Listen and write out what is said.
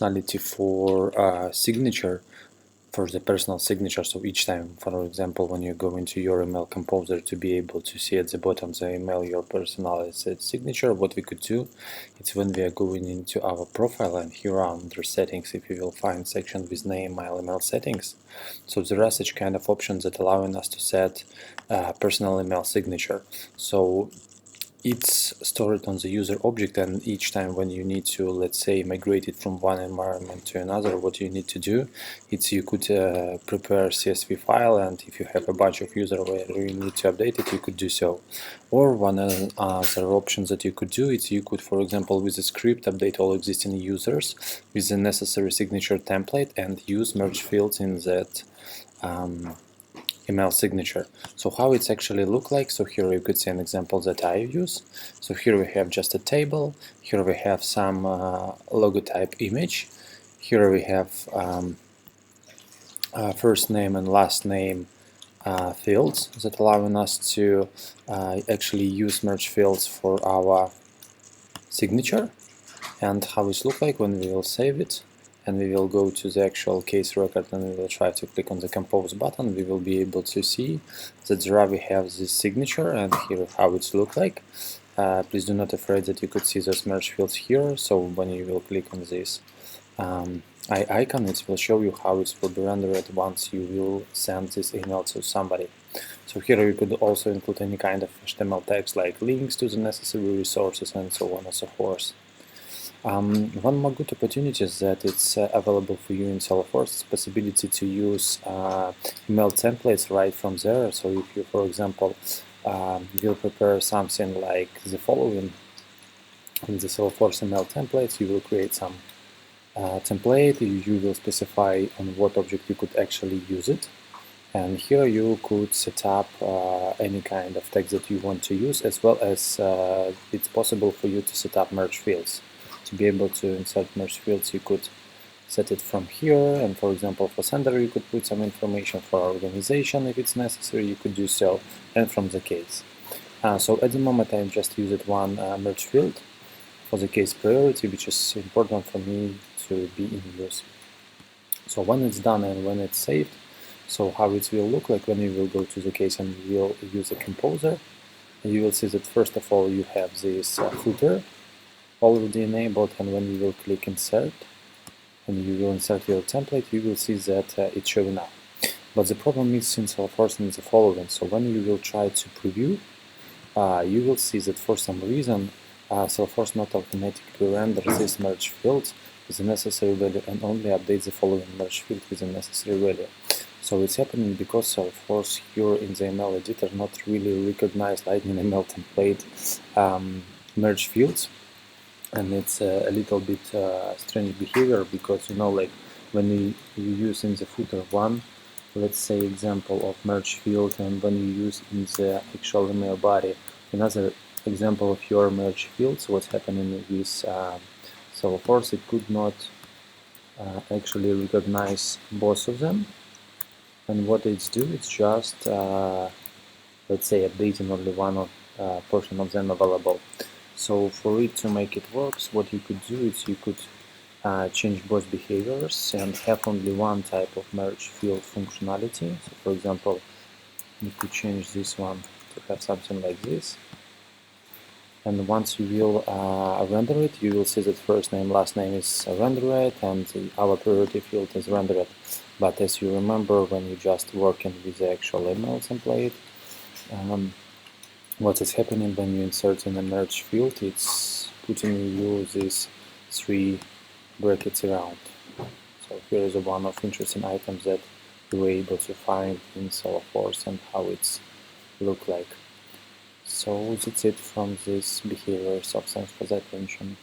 functionality for signature, for the personal signature. So each time, for example, when you go into your email composer, to be able to see at the bottom the email your personalized signature, what we could do, it's when we are going into our profile, and here under settings, if you will find section with name, mail, email settings. So there are such kind of options that allowing us to set personal email signature. So it's stored on the user object, and each time when you need to, let's say, migrate it from one environment to another, what you need to do, it's you could prepare a CSV file, and if you have a bunch of users where you need to update it, you could do so. Or one other options that you could do, it's you could, for example, with a script, update all existing users with the necessary signature template and use merge fields in that email signature. So how it's actually look like, so here you could see an example that I use. So here we have just a table, here we have some logotype image, here we have first name and last name fields that allowing us to actually use merge fields for our signature. And how it look like when we will save it, and we will go to the actual case record, and we will try to click on the compose button, we will be able to see that there we have this signature, and here how it look like. Please do not afraid that you could see those merge fields here. So when you will click on this eye icon, it will show you how it will be rendered once you will send this email to somebody. So here you could also include any kind of HTML text like links to the necessary resources and so on and so forth. One more good opportunity is that it's available for you in Salesforce, the possibility to use email templates right from there. So if you, for example, will prepare something like the following in the Salesforce email templates, you will create some template, you will specify on what object you could actually use it. And here you could set up any kind of text that you want to use, as well as it's possible for you to set up merge fields. To be able to insert merge fields, you could set it from here, and for example for sender you could put some information, for organization if it's necessary you could do so, and from the case. So at the moment I just used one merge field for the case priority, which is important for me to be in use. So when it's done and when it's saved, so how it will look like when you will go to the case and you will use a composer, you will see that first of all you have this footer already enabled, and when you will click insert and you will insert your template, you will see that it's showing up. But the problem is in Salesforce is the following. So when you will try to preview, you will see that for some reason Salesforce not automatically renders this merge field with the necessary value and only updates the following merge field with the necessary value. So it's happening because Salesforce here in the email editor not really recognize Lightning email template merge fields. And it's a little bit strange behavior, because like when you use in the footer one, let's say example of merge field, and when you use in the actual email body another example of your merge fields, what's happening with Salesforce, it could not actually recognize both of them, and what it's do, it's just let's say updating only one portion of them available. So for it to make it work, what you could do is you could change both behaviors and have only one type of merge field functionality. So for example, you could change this one to have something like this. And once you will render it, you will see that first name, last name is rendered, and our priority field is rendered. But as you remember, when you just working with the actual email template, what is happening when you insert in a merge field, it's putting you these three brackets around. So here is one of interesting items that you were able to find in Salesforce and how it's look like. So that's it from this behavior. So thanks for the attention.